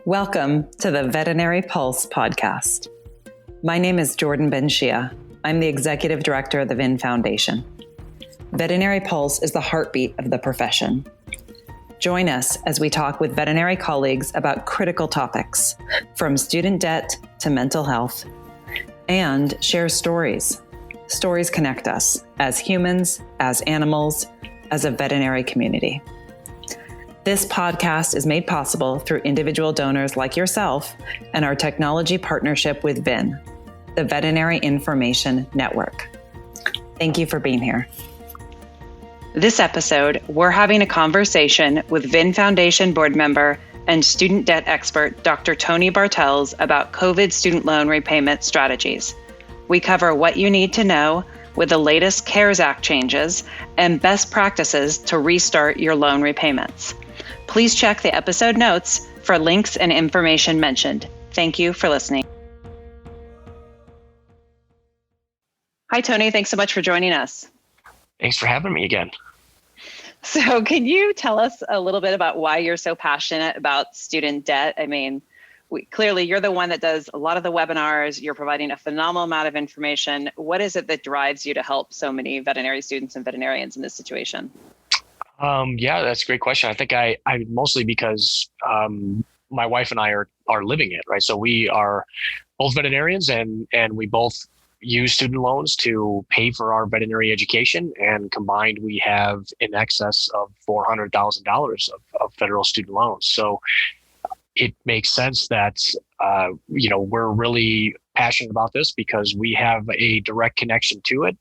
Welcome to the Veterinary Pulse podcast. My name is Jordan Ben-Shia. I'm the Executive Director of the VIN Foundation. Veterinary Pulse is the heartbeat of the profession. Join us as we talk with veterinary colleagues about critical topics, from student debt to mental health, and share stories. Stories connect us as humans, as animals, as a veterinary community. This podcast is made possible through individual donors like yourself and our technology partnership with VIN, the Veterinary Information Network. Thank you for being here. This episode, we're having a conversation with VIN Foundation board member and student debt expert, Dr. Tony Bartels, about COVID student loan repayment strategies. We cover what you need to know with the latest CARES Act changes and best practices to restart your loan repayments. Please check the episode notes for links and information mentioned. Thank you for listening. Hi, Tony. Thanks so much for joining us. Thanks for having me again. So can you tell us a little bit about why you're so passionate about student debt? I mean, clearly you're the one that does a lot of the webinars. You're providing a phenomenal amount of information. What is it that drives you to help so many veterinary students and veterinarians in this situation? Yeah, that's a great question. I think I mostly because my wife and I are living it, right? So we are both veterinarians and we both use student loans to pay for our veterinary education, and combined we have in excess of $400,000 of federal student loans. So it makes sense that we're really passionate about this because we have a direct connection to it.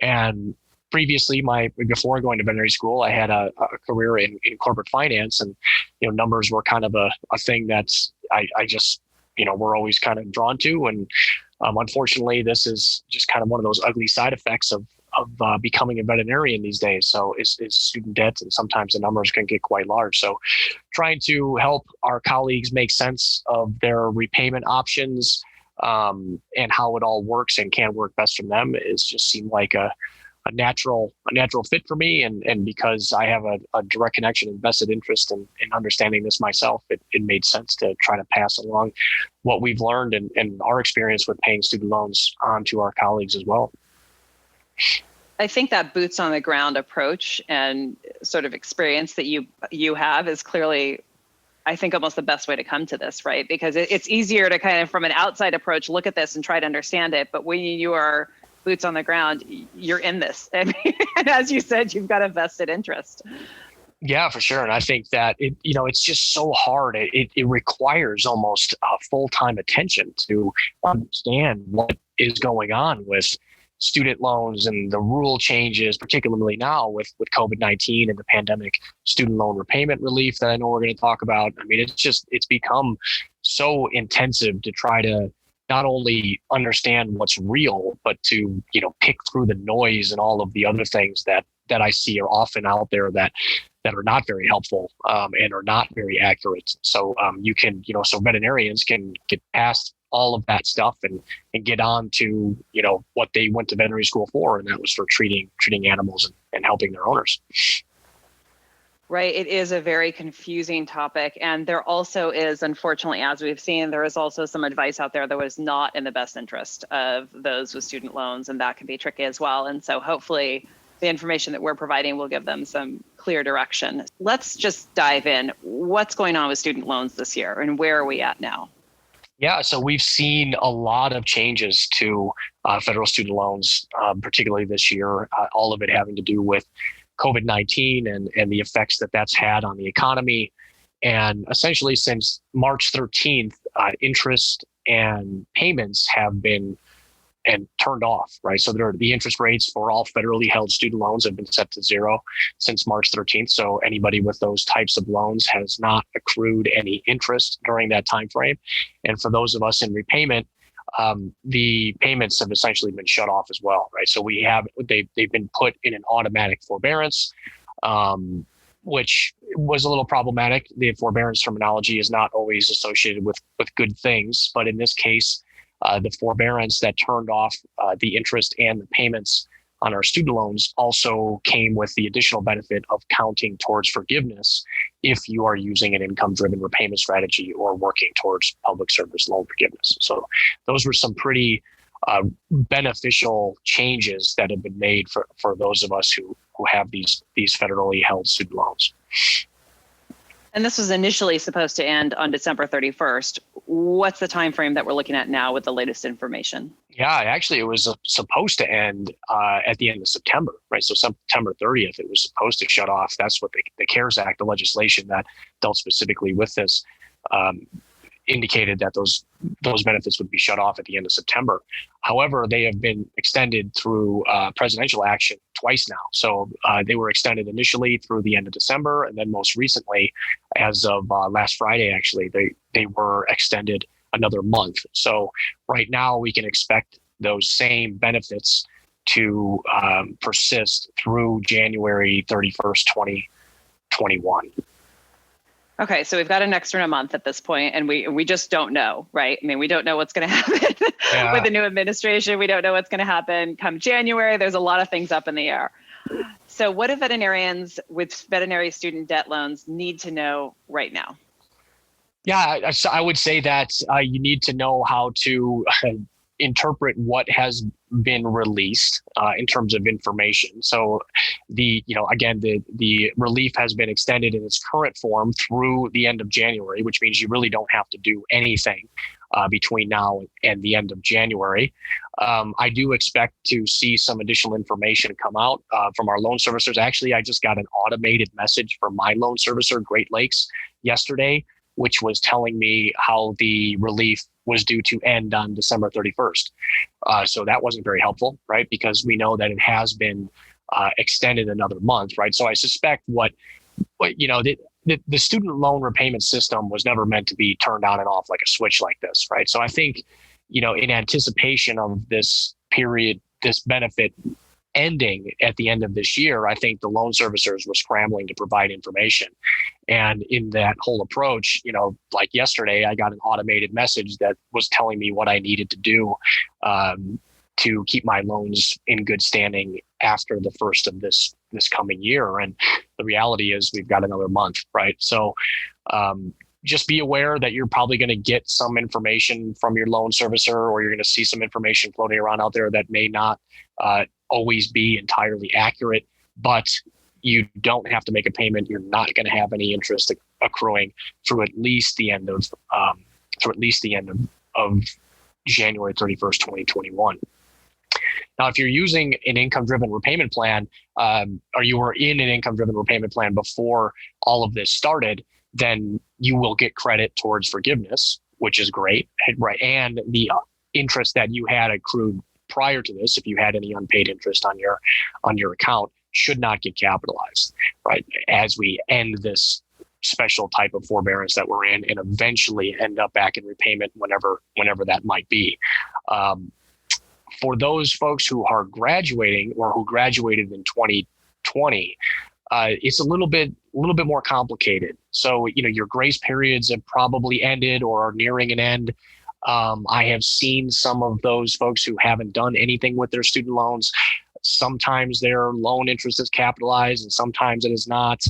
And previously, before going to veterinary school, I had a career in corporate finance, and numbers were kind of a thing that's I just we're always kind of drawn to. And unfortunately, this is just kind of one of those ugly side effects of becoming a veterinarian these days. So is student debt, and sometimes the numbers can get quite large. So trying to help our colleagues make sense of their repayment options and how it all works and can work best for them is just seemed like a natural fit for me, and because I have a direct connection and vested interest in understanding this myself, it made sense to try to pass along what we've learned and our experience with paying student loans on to our colleagues as well. I think that boots on the ground approach and sort of experience that you have is clearly, I think, almost the best way to come to this, right? Because it's easier to kind of from an outside approach look at this and try to understand it, but when you are boots on the ground, you're in this. And as you said, you've got a vested interest. Yeah, for sure. And I think that it's just so hard. It requires almost full-time attention to understand what is going on with student loans and the rule changes, particularly now with COVID-19 and the pandemic student loan repayment relief that I know we're going to talk about. I mean, it's become so intensive to try to not only understand what's real, but to, pick through the noise and all of the other things that I see are often out there that are not very helpful and are not very accurate. So so veterinarians can get past all of that stuff and get on to, what they went to veterinary school for, and that was for treating animals and helping their owners. Right. It is a very confusing topic. And there also is, unfortunately, as we've seen, there is also some advice out there that was not in the best interest of those with student loans. And that can be tricky as well. And so hopefully the information that we're providing will give them some clear direction. Let's just dive in. What's going on with student loans this year and where are we at now? Yeah, so we've seen a lot of changes to federal student loans, particularly this year, all of it having to do with COVID-19 and the effects that's had on the economy. And essentially since March 13th, interest and payments have been turned off, right? So the interest rates for all federally held student loans have been set to zero since March 13th. So anybody with those types of loans has not accrued any interest during that time frame. And for those of us in repayment, the payments have essentially been shut off as well, right? So they've been put in an automatic forbearance, which was a little problematic. The forbearance terminology is not always associated with good things, but in this case, the forbearance that turned off the interest and the payments on our student loans also came with the additional benefit of counting towards forgiveness if you are using an income-driven repayment strategy or working towards public service loan forgiveness. So those were some pretty beneficial changes that have been made for those of us who have these federally held student loans. And this was initially supposed to end on December 31st. What's the time frame that we're looking at now with the latest information? Yeah, actually, it was supposed to end at the end of September, right? So September 30th, it was supposed to shut off. That's what the CARES Act, the legislation that dealt specifically with this, indicated that those benefits would be shut off at the end of September. However, they have been extended through presidential action twice now. So they were extended initially through the end of December, and then most recently, as of last Friday, actually, they were extended another month. So right now, we can expect those same benefits to persist through January 31st, 2021. Okay, so we've got an extra month at this point, and we just don't know, right? I mean, we don't know what's going to happen with the new administration. We don't know what's going to happen come January. There's a lot of things up in the air. So what do veterinarians with veterinary student debt loans need to know right now? Yeah, I would say that you need to know how to interpret what has been released in terms of information. So the relief has been extended in its current form through the end of January, which means you really don't have to do anything between now and the end of January. I do expect to see some additional information come out from our loan servicers. Actually, I just got an automated message from my loan servicer, Great Lakes, yesterday, which was telling me how the relief was due to end on December 31st. So that wasn't very helpful, right? Because we know that it has been extended another month, right? So I suspect the student loan repayment system was never meant to be turned on and off like a switch like this, right? So I think, in anticipation of this period, this benefit ending at the end of this year, I think the loan servicers were scrambling to provide information. And in that whole approach, like yesterday, I got an automated message that was telling me what I needed to do to keep my loans in good standing after the first of this coming year. And the reality is we've got another month, right? So just be aware that you're probably going to get some information from your loan servicer, or you're going to see some information floating around out there that may not always be entirely accurate, but you don't have to make a payment. You're not going to have any interest accruing through at least the end of January 31st, 2021. Now, if you're using an income-driven repayment plan, or you were in an income-driven repayment plan before all of this started, then you will get credit towards forgiveness, which is great, right? And the interest that you had accrued prior to this, if you had any unpaid interest on your account, should not get capitalized, right? As we end this special type of forbearance that we're in, and eventually end up back in repayment whenever that might be. For those folks who are graduating or who graduated in 2020, it's a little bit more complicated. So, your grace periods have probably ended or are nearing an end. I have seen some of those folks who haven't done anything with their student loans. Sometimes their loan interest is capitalized and sometimes it is not.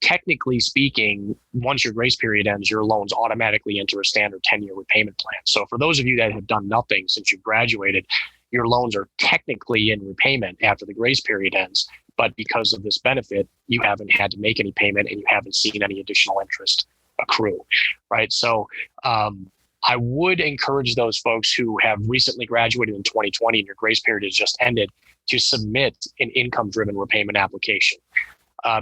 Technically speaking, once your grace period ends, your loans automatically enter a standard 10-year repayment plan. So for those of you that have done nothing since you graduated, your loans are technically in repayment after the grace period ends. But because of this benefit, you haven't had to make any payment and you haven't seen any additional interest accrue, right? So I would encourage those folks who have recently graduated in 2020 and your grace period has just ended to submit an income-driven repayment application.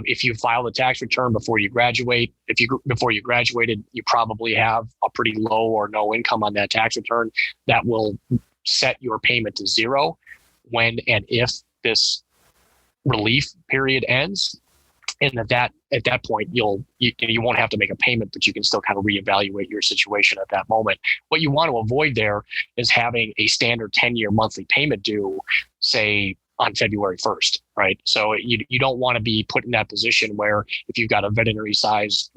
If you file a tax return before you graduated, you probably have a pretty low or no income on that tax return. That will set your payment to zero when and if this relief period ends. And at that point, you won't have to make a payment, but you can still kind of reevaluate your situation at that moment. What you want to avoid there is having a standard 10-year monthly payment due, say, on February 1st, right? So you don't want to be put in that position where if you've got a veterinary size,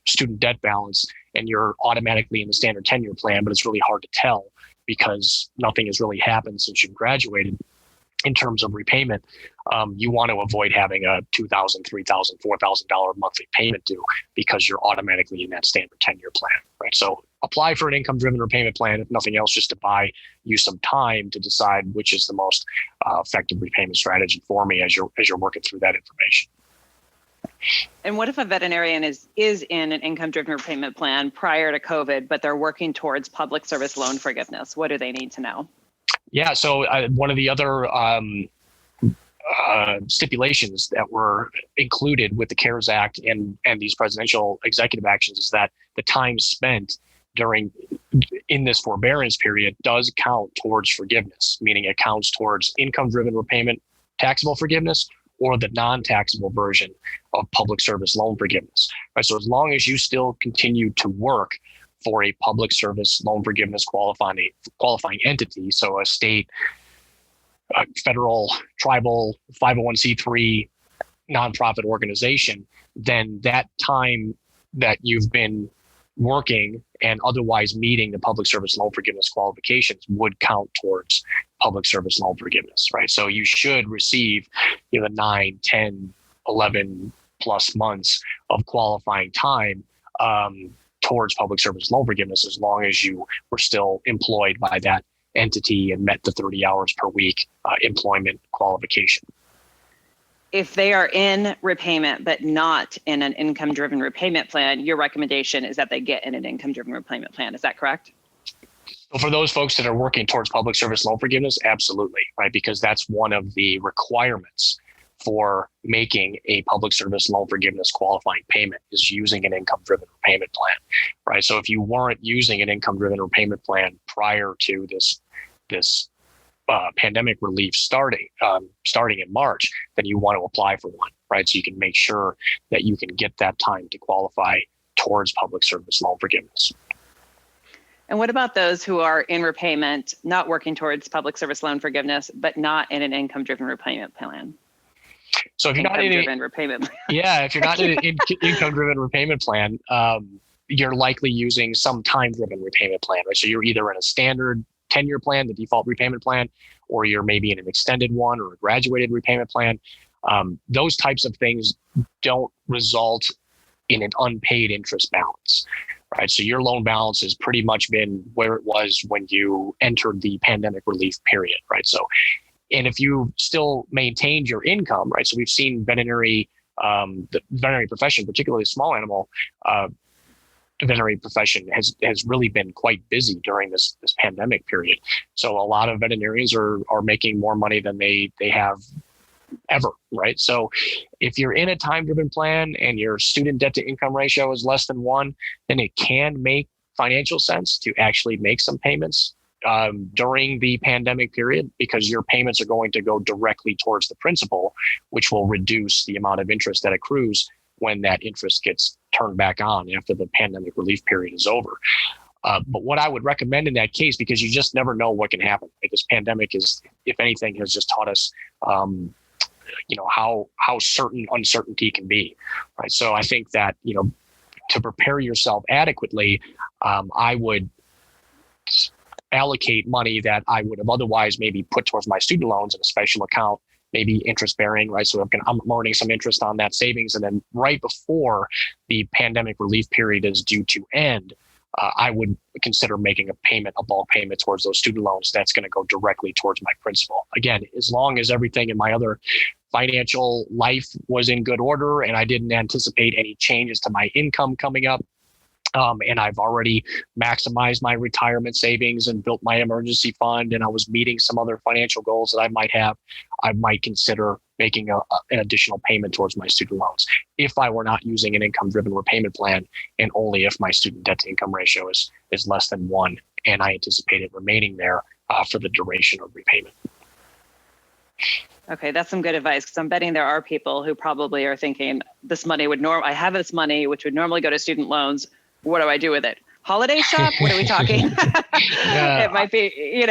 student debt balance and you're automatically in the standard 10-year plan, but it's really hard to tell because nothing has really happened since you graduated. in terms of repayment, you want to avoid having a $2,000, $3,000, $4,000 monthly payment due because you're automatically in that standard 10-year plan, right? So apply for an income-driven repayment plan, if nothing else, just to buy you some time to decide which is the most effective repayment strategy for me as you're working through that information. And what if a veterinarian is in an income-driven repayment plan prior to COVID, but they're working towards public service loan forgiveness? What do they need to know? Yeah, so one of the other stipulations that were included with the CARES Act and these presidential executive actions is that the time spent in this forbearance period does count towards forgiveness, meaning it counts towards income-driven repayment, taxable forgiveness, or the non-taxable version of public service loan forgiveness. Right? So as long as you still continue to work for a public service loan forgiveness qualifying entity, so a state, federal, tribal, 501c3 nonprofit organization, then that time that you've been working and otherwise meeting the public service loan forgiveness qualifications would count towards public service loan forgiveness, right? So you should receive, the 9, 10, 11 plus months of qualifying time towards public service loan forgiveness, as long as you were still employed by that entity and met the 30 hours per week employment qualification. If they are in repayment but not in an income-driven repayment plan, your recommendation is that they get in an income-driven repayment plan. Is that correct? So for those folks that are working towards public service loan forgiveness, absolutely, right? Because that's one of the requirements for making a public service loan forgiveness qualifying payment is using an income-driven repayment plan, right? So if you weren't using an income-driven repayment plan prior to this pandemic relief starting in March, then you want to apply for one, right? So you can make sure that you can get that time to qualify towards public service loan forgiveness. And what about those who are in repayment, not working towards public service loan forgiveness, but not in an income-driven repayment plan? So if you're not in an repayment plan, if you're not in an income-driven repayment plan, you're likely using some time-driven repayment plan, right? So you're either in a standard 10-year plan, the default repayment plan, or you're maybe in an extended one or a graduated repayment plan. Those types of things don't result in an unpaid interest balance, right? So your loan balance has pretty much been where it was when you entered the pandemic relief period, right? So, and if you still maintained your income, right? So we've seen the veterinary profession, particularly small animal, veterinary profession has really been quite busy during this pandemic period. So a lot of veterinarians are making more money than they have ever, right? So if you're in a time-driven plan and your student debt to income ratio is less than 1, then it can make financial sense to actually make some payments during the pandemic period, because your payments are going to go directly towards the principal, which will reduce the amount of interest that accrues when that interest gets turned back on after the pandemic relief period is over. But what I would recommend in that case, because you just never know what can happen. Right? This pandemic is, if anything, has just taught us, how certain uncertainty can be. Right. So I think that, to prepare yourself adequately, I would allocate money that I would have otherwise maybe put towards my student loans in a special account, maybe interest bearing, right? So I'm earning some interest on that savings. And then right before the pandemic relief period is due to end, I would consider making a bulk payment towards those student loans. That's going to go directly towards my principal. Again, as long as everything in my other financial life was in good order and I didn't anticipate any changes to my income coming up, and I've already maximized my retirement savings and built my emergency fund, and I was meeting some other financial goals that I might have, I might consider making an additional payment towards my student loans if I were not using an income-driven repayment plan, and only if my student debt-to-income ratio is less than 1, and I anticipate it remaining there for the duration of repayment. Okay, that's some good advice, because I'm betting there are people who probably are thinking, this money I have this money which would normally go to student loans. What do I do with it? Holiday shop? What are we talking? It might be,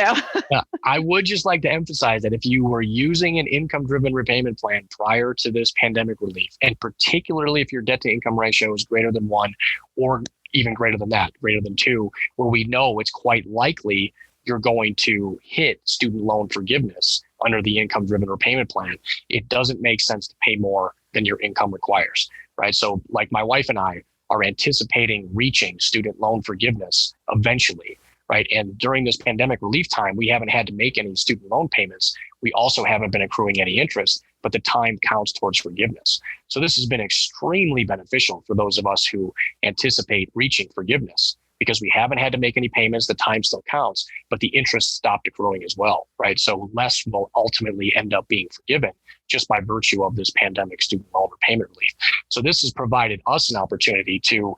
I would just like to emphasize that if you were using an income-driven repayment plan prior to this pandemic relief, and particularly if your debt-to-income ratio is greater than 1, or even greater than that, greater than 2, where we know it's quite likely you're going to hit student loan forgiveness under the income-driven repayment plan, it doesn't make sense to pay more than your income requires, right? So like my wife and I are anticipating reaching student loan forgiveness eventually, right? And during this pandemic relief time, we haven't had to make any student loan payments. We also haven't been accruing any interest, but the time counts towards forgiveness. So this has been extremely beneficial for those of us who anticipate reaching forgiveness, because we haven't had to make any payments, the time still counts, but the interest stopped accruing as well, right? So less will ultimately end up being forgiven just by virtue of this pandemic student loan repayment relief. So this has provided us an opportunity to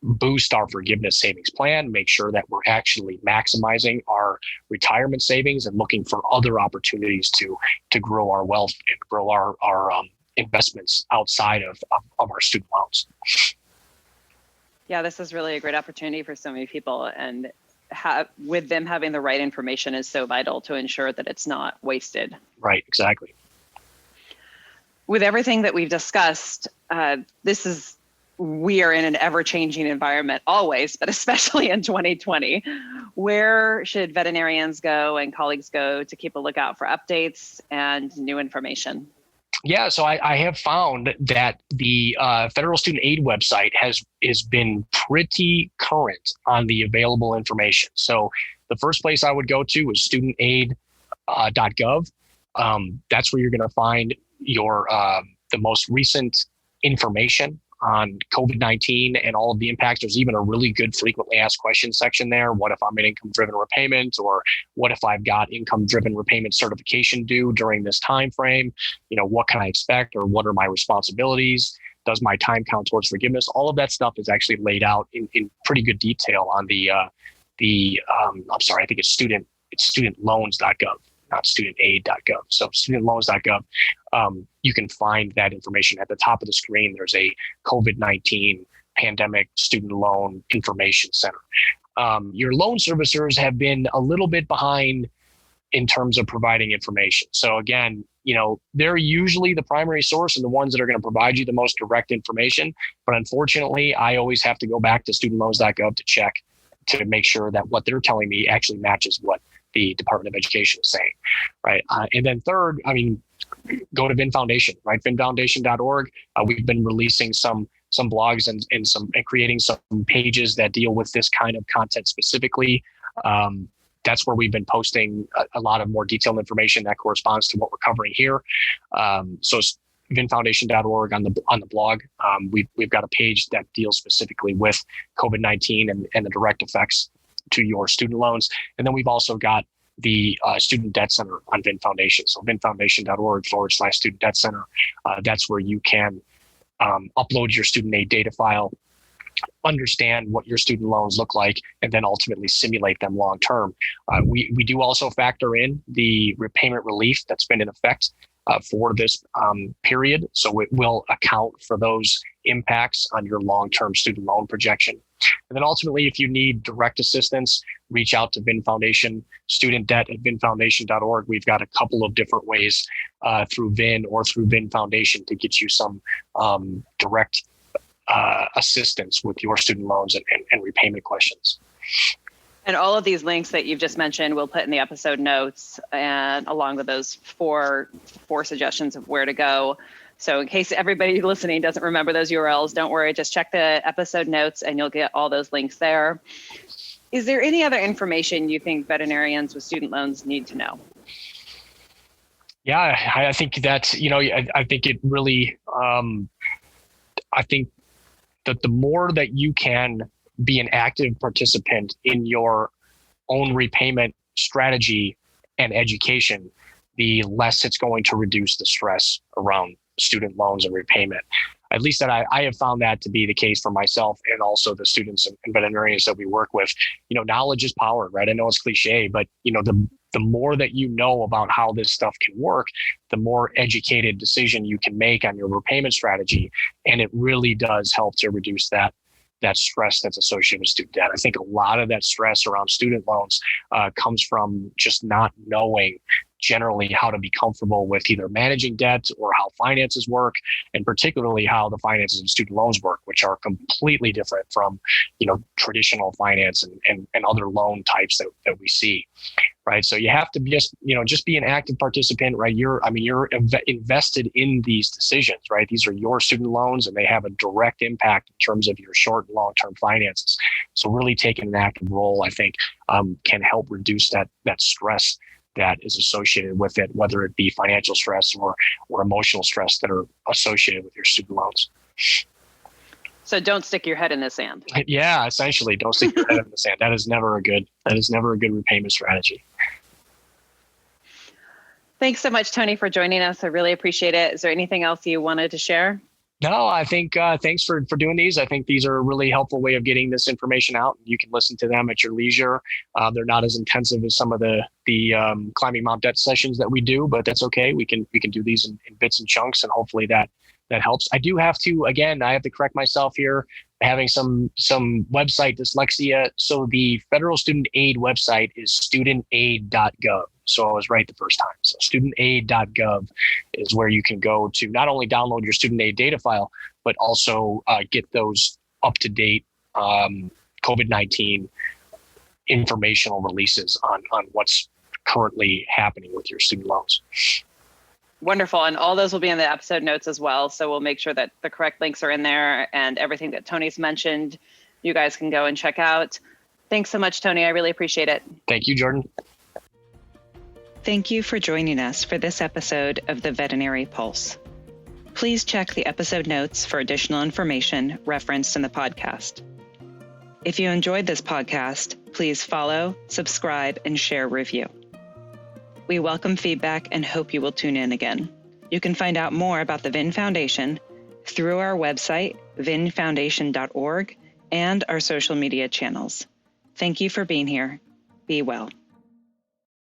boost our forgiveness savings plan, make sure that we're actually maximizing our retirement savings and looking for other opportunities to grow our wealth and grow our investments outside of our student loans. Yeah, this is really a great opportunity for so many people, and with them having the right information is so vital to ensure that it's not wasted. Right, exactly. With everything that we've discussed, we are in an ever-changing environment always, but especially in 2020. Where should veterinarians go and colleagues go to keep a lookout for updates and new information? Yeah, so I have found that the federal student aid website has been pretty current on the available information. So the first place I would go to is studentaid.gov. That's where you're going to find your the most recent information on COVID-19 and all of the impacts. There's even a really good frequently asked questions section there. What if I'm in income-driven repayment, or what if I've got income-driven repayment certification due during this time frame? What can I expect, or what are my responsibilities? Does my time count towards forgiveness? All of that stuff is actually laid out in pretty good detail on I think it's studentloans.gov. Not studentaid.gov. So studentloans.gov, you can find that information at the top of the screen. There's a COVID-19 pandemic student loan information center. Your loan servicers have been a little bit behind in terms of providing information. So again, they're usually the primary source and the ones that are going to provide you the most direct information. But unfortunately, I always have to go back to studentloans.gov to check to make sure that what they're telling me actually matches what the Department of Education is saying, right? And then third, go to VIN Foundation, right? vinfoundation.org. We've been releasing some blogs and creating some pages that deal with this kind of content specifically. That's where we've been posting a lot of more detailed information that corresponds to what we're covering here. So it's vinfoundation.org on the blog. We've got a page that deals specifically with COVID-19 and the direct effects to your student loans. And then we've also got the Student Debt Center on VIN Foundation. So vinfoundation.org/student debt center. That's where you can upload your student aid data file, understand what your student loans look like, and then ultimately simulate them long term. We do also factor in the repayment relief that's been in effect for this period. So it will account for those impacts on your long-term student loan projection. And then ultimately, if you need direct assistance, reach out to VIN Foundation, student debt at vinfoundation.org. We've got a couple of different ways through VIN or through VIN Foundation to get you some direct assistance with your student loans and repayment questions. And all of these links that you've just mentioned, we'll put in the episode notes, and along with those four suggestions of where to go. So in case everybody listening doesn't remember those URLs, don't worry, just check the episode notes and you'll get all those links there. Is there any other information you think veterinarians with student loans need to know? Yeah, I think that, I think it really, I think that the more that you can be an active participant in your own repayment strategy and education, the less it's going to reduce the stress around student loans and repayment. At least that I have found that to be the case for myself and also the students and veterinarians that we work with. Knowledge is power, right? I know it's cliche, but the more that you know about how this stuff can work, the more educated decision you can make on your repayment strategy. And it really does help to reduce that stress that's associated with student debt. I think a lot of that stress around student loans comes from just not knowing generally how to be comfortable with either managing debt or how finances work, and particularly how the finances of student loans work, which are completely different from, traditional finance and other loan types that we see. Right. So you have to just be an active participant, right? You're invested in these decisions, right? These are your student loans and they have a direct impact in terms of your short and long-term finances. So really taking an active role, I think, can help reduce that stress that is associated with it, whether it be financial stress or emotional stress that are associated with your student loans. So don't stick your head in the sand. Yeah, essentially, don't stick your head in the sand. That is never a good repayment strategy. Thanks so much, Tony, for joining us. I really appreciate it. Is there anything else you wanted to share? No, I think thanks for doing these. I think these are a really helpful way of getting this information out. You can listen to them at your leisure. They're not as intensive as some of the climbing mom debt sessions that we do, but that's okay. We can do these in bits and chunks, and hopefully that helps. I do have to, again, I have to correct myself here, having some website dyslexia. So the federal student aid website is studentaid.gov. So I was right the first time. So studentaid.gov is where you can go to not only download your student aid data file, but also get those up-to-date COVID-19 informational releases on what's currently happening with your student loans. Wonderful. And all those will be in the episode notes as well. So we'll make sure that the correct links are in there, and everything that Tony's mentioned, you guys can go and check out. Thanks so much, Tony. I really appreciate it. Thank you, Jordan. Thank you for joining us for this episode of the Veterinary Pulse. Please check the episode notes for additional information referenced in the podcast. If you enjoyed this podcast, please follow, subscribe, and share review. We welcome feedback and hope you will tune in again. You can find out more about the VIN Foundation through our website, vinfoundation.org, and our social media channels. Thank you for being here. Be well.